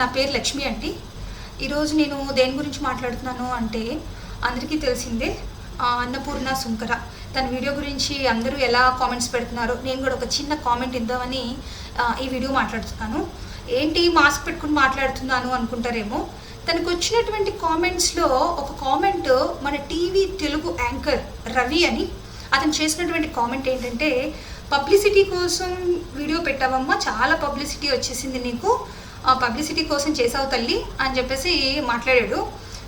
నా పేరు లక్ష్మి అండి. ఈరోజు నేను దేని గురించి మాట్లాడుతున్నాను అంటే, అందరికీ తెలిసిందే అన్నపూర్ణ సుంకర. తన వీడియో గురించి అందరూ ఎలా కామెంట్స్ పెడుతున్నారో నేను కూడా ఒక చిన్న కామెంట్ ఇద్దామని ఈ వీడియో మాట్లాడుతున్నాను. ఏంటి మాస్క్ పెట్టుకుని మాట్లాడుతున్నాను అనుకుంటారేమో. తనకు వచ్చినటువంటి కామెంట్స్లో ఒక కామెంట్ మన టీవీ తెలుగు యాంకర్ రవి అని అతను చేసినటువంటి కామెంట్ ఏంటంటే, పబ్లిసిటీ కోసం వీడియో పెట్టావమ్మా, చాలా పబ్లిసిటీ వచ్చేసింది నీకు, పబ్లిసిటీ కోసం చేసావు తల్లి అని చెప్పేసి మాట్లాడాడు.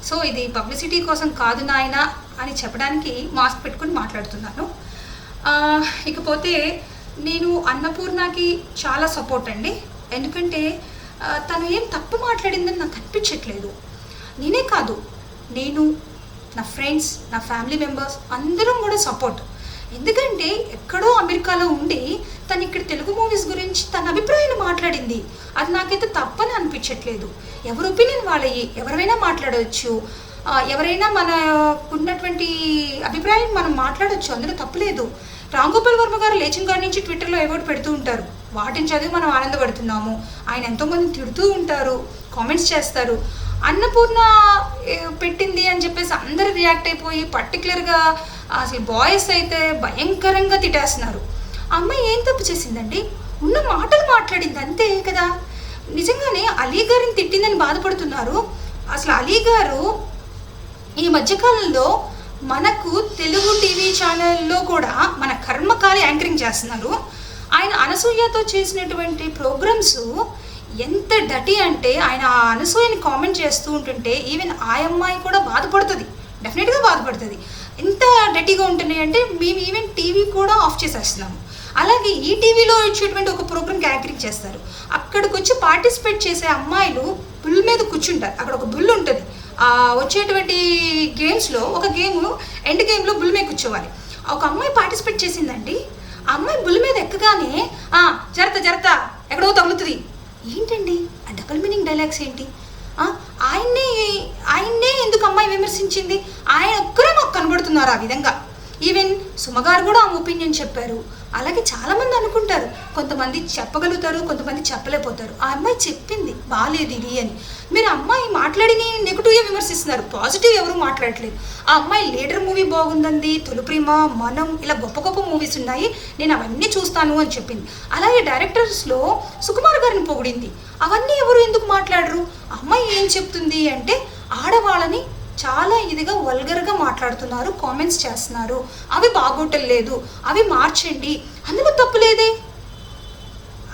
సో ఇది పబ్లిసిటీ కోసం కాదు నాయన అని చెప్పడానికి మాస్క్ పెట్టుకుని మాట్లాడుతున్నాను. ఇకపోతే నేను అన్నపూర్ణకి చాలా సపోర్ట్ అండి. ఎందుకంటే తను ఏం తప్పు మాట్లాడిందని నాకు అనిపించట్లేదు. నేనే కాదు, నేను, నా ఫ్రెండ్స్, నా ఫ్యామిలీ మెంబర్స్ అందరం కూడా సపోర్ట్. ఎందుకంటే ఎక్కడో అమెరికాలో ఉండి తను ఇక్కడ తెలుగు మూవీస్ గురించి తన అభిప్రాయాలు మాట్లాడింది. అది నాకైతే తప్పని అనిపించట్లేదు. ఎవరి ఒపీనియన్ వాళ్ళయి, ఎవరైనా మాట్లాడవచ్చు, ఎవరైనా మనకున్నటువంటి అభిప్రాయం మనం మాట్లాడవచ్చు, అందులో తప్పులేదు. రామ్ గోపాల్ వర్మ గారు లేచిన కాడి నుంచి ట్విట్టర్లో ఏవోటి పెడుతూ ఉంటారు, వాటిని చదివి మనం ఆనందపడుతున్నాము. ఆయన ఎంతోమంది తిడుతూ ఉంటారు, కామెంట్స్ చేస్తారు. అన్నపూర్ణ పెట్టింది అని చెప్పేసి అందరు రియాక్ట్ అయిపోయి పర్టికులర్గా అసలు బాయ్స్ అయితే భయంకరంగా తిట్టేస్తున్నారు. అమ్మాయి ఏం తప్పు చేసిందండి? ఉన్న మాటలు మాట్లాడింది అంతే కదా. నిజంగానే అలీ గారిని తిట్టిందని బాధపడుతున్నారు. అసలు అలీ గారు ఈ మధ్యకాలంలో మనకు తెలుగు టీవీ ఛానల్లో కూడా మన కర్మకాలి యాంకరింగ్ చేస్తున్నారు. ఆయన అనసూయతో చేసినటువంటి ప్రోగ్రామ్స్ ఎంత డటీ అంటే, ఆయన అనసూయని కామెంట్ చేస్తూ ఉంటుంటే ఈవెన్ ఆ అమ్మాయి కూడా బాధపడుతుంది, డెఫినెట్గా బాధపడుతుంది. ఎంత డటీగా ఉంటున్నాయి అంటే మేము ఈవెన్ టీవీ కూడా ఆఫ్ చేసేస్తున్నాము. అలాగే ఈ టీవీలో వచ్చేటువంటి ఒక ప్రోగ్రామ్కి యాంకరింగ్ చేస్తారు. అక్కడికి వచ్చి పార్టిసిపేట్ చేసే అమ్మాయిలు బుల్ మీద కూర్చుంటారు. అక్కడ ఒక బుల్ ఉంటుంది. వచ్చేటువంటి గేమ్స్లో ఒక ఎండ్ గేమ్లో బుల్ మీద కూర్చోవాలి. ఒక అమ్మాయి పార్టిసిపేట్ చేసిందండి. ఆ అమ్మాయి బుల్ మీద ఎక్కగానే జరత ఎక్కడో తగులుతుంది. ఏంటండి ఆ డబుల్ మీనింగ్ డైలాగ్స్ ఏంటి? ఆయన్నే ఎందుకు అమ్మాయి విమర్శించింది? ఆయన ఒక్కరే మాకు కనబడుతున్నారు ఆ విధంగా. ఈవెన్ సుమగారు కూడా ఆ ఒపీనియన్ చెప్పారు. అలాగే చాలామంది అనుకుంటారు, కొంతమంది చెప్పగలుగుతారు, కొంతమంది చెప్పలేకపోతారు. ఆ అమ్మాయి చెప్పింది బాగాలేదు ఇది అని. మీరు అమ్మాయి మాట్లాడిని నెగిటివ్గా విమర్శిస్తున్నారు, పాజిటివ్ ఎవరు మాట్లాడట్లేదు. ఆ అమ్మాయి లీడర్ మూవీ బాగుందండి, తొలిప్రేమ, మనం, ఇలా గొప్ప గొప్ప మూవీస్ ఉన్నాయి, నేను అవన్నీ చూస్తాను అని చెప్పింది. అలాగే డైరెక్టర్స్లో సుకుమార్ గారిని పొగిడింది. అవన్నీ ఎవరు ఎందుకు మాట్లాడరు? అమ్మాయి ఏం చెప్తుంది అంటే, ఆడవాళ్ళని చాలా ఇదిగా వల్గర్గా మాట్లాడుతున్నారు, కామెంట్స్ చేస్తున్నారు, అవి బాగోటలేదు, అవి మార్చండి, అందులో తప్పు లేదే.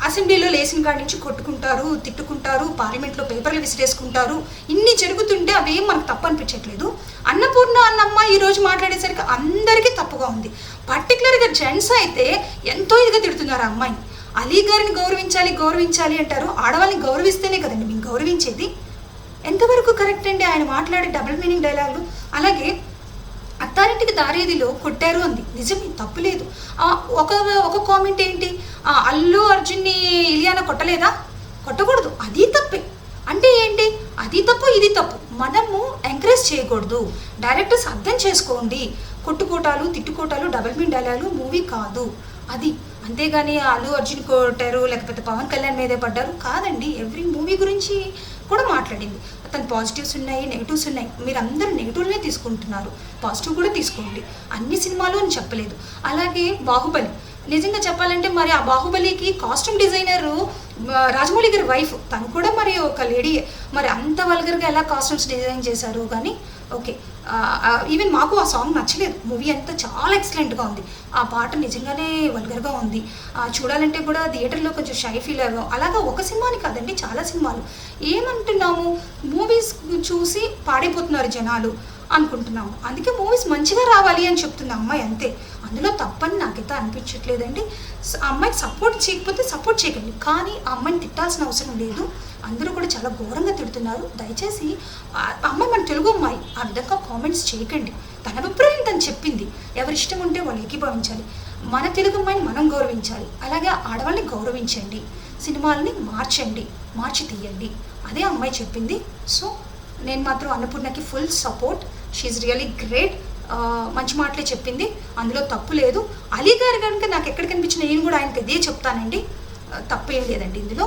అసెంబ్లీలో లేచిన కాడి నుంచి కొట్టుకుంటారు, తిట్టుకుంటారు, పార్లమెంట్లో పేపర్లు విసిరేసుకుంటారు, ఇన్ని జరుగుతుంటే అవేం మనకు తప్పు అనిపించట్లేదు. అన్నపూర్ణ అన్న అమ్మాయి ఈరోజు మాట్లాడేసరికి అందరికీ తప్పుగా ఉంది. పర్టికులర్గా జెంట్స్ అయితే ఎంతో ఇదిగా తిడుతున్నారు ఆ అమ్మాయిని. అలీ గారిని గౌరవించాలి అంటారు. ఆడవాళ్ళని గౌరవిస్తేనే కదండి మేము గౌరవించేది. ఎంతవరకు కరెక్ట్ అండి ఆయన మాట్లాడే డబుల్ మీనింగ్ డైలాగులు? అలాగే అత్తారింటికి దారేదిలో కొట్టారు అంది, నిజమే, తప్పులేదు. ఒక కామెంట్ ఏంటి, అల్లు అర్జున్ని ఇలియానా కొట్టలేదా? కొట్టకూడదు, అది తప్పే. అంటే ఏంటి, అది తప్పు ఇది తప్పు, మనము ఎంకరేజ్ చేయకూడదు. డైరెక్టర్స్ అర్థం చేసుకోండి, కొట్టుకోటాలు తిట్టుకోటాలు డబుల్ మీనింగ్ డైలాగులు మూవీ కాదు అది. అంతేగాని అల్లు అర్జున్ కొట్టారు లేకపోతే పవన్ కళ్యాణ్ మీదే పడ్డారు కాదండి. ఎవ్రీ మూవీ గురించి కూడా మాట్లాడింది. అతను పాజిటివ్స్ ఉన్నాయి, నెగిటివ్స్ ఉన్నాయి. మీరు అందరూ నెగిటివ్నే తీసుకుంటున్నారు, పాజిటివ్ కూడా తీసుకోండి. అన్ని సినిమాలు అని చెప్పలేదు. అలాగే బాహుబలి, నిజంగా చెప్పాలంటే మరి ఆ బాహుబలికి కాస్ట్యూమ్ డిజైనరు రాజమౌళి గారి వైఫ్, తను కూడా మరి ఒక లేడీ. మరి అంత వల్గర్గా ఎలా కాస్ట్యూమ్స్ డిజైన్ చేశారు? కానీ ఓకే, ఈవెన్ మాకు ఆ సాంగ్ నచ్చలేదు. మూవీ అంతా చాలా ఎక్సలెంట్గా ఉంది. ఆ పాట నిజంగానే వల్గర్గా ఉంది. చూడాలంటే కూడా థియేటర్లో కొంచెం షై ఫీల్ అవ్వాం. అలాగా ఒక సినిమాని కాదండి, చాలా సినిమాలు. ఏమంటున్నాము, మూవీస్ చూసి పాడైపోతున్నారు జనాలు అనుకుంటున్నాము. అందుకే మూవీస్ మంచిగా రావాలి అని చెప్తున్న అమ్మాయి అంతే. అందులో తప్పని నాకైతే అనిపించట్లేదండి. అమ్మాయికి సపోర్ట్ చేయకపోతే సపోర్ట్ చేయకండి, కానీ ఆ అమ్మాయిని తిట్టాల్సిన అవసరం లేదు. అందరూ కూడా చాలా ఘోరంగా తిడుతున్నారు. దయచేసి అమ్మాయి మన తెలుగు అమ్మాయి, ఆ విధంగా కామెంట్స్ చేయకండి. తన అభిప్రాయం తను చెప్పింది, ఎవరి ఇష్టం ఉంటే వాళ్ళు ఏకీభవించాలి. మన తెలుగు అమ్మాయిని మనం గౌరవించాలి. అలాగే ఆడవాళ్ళని గౌరవించండి, సినిమాలని మార్చి తీయండి, అదే అమ్మాయి చెప్పింది. సో నేను మాత్రం అన్నపూర్ణకి full support. She really great. మంచి మాటలే చెప్పింది, అందులో తప్పు లేదు. అలీ గారు కనుక నాకు ఎక్కడ కనిపించిన నేను కూడా ఆయనకి అదే చెప్తానండి, తప్పు ఏం లేదండి ఇందులో.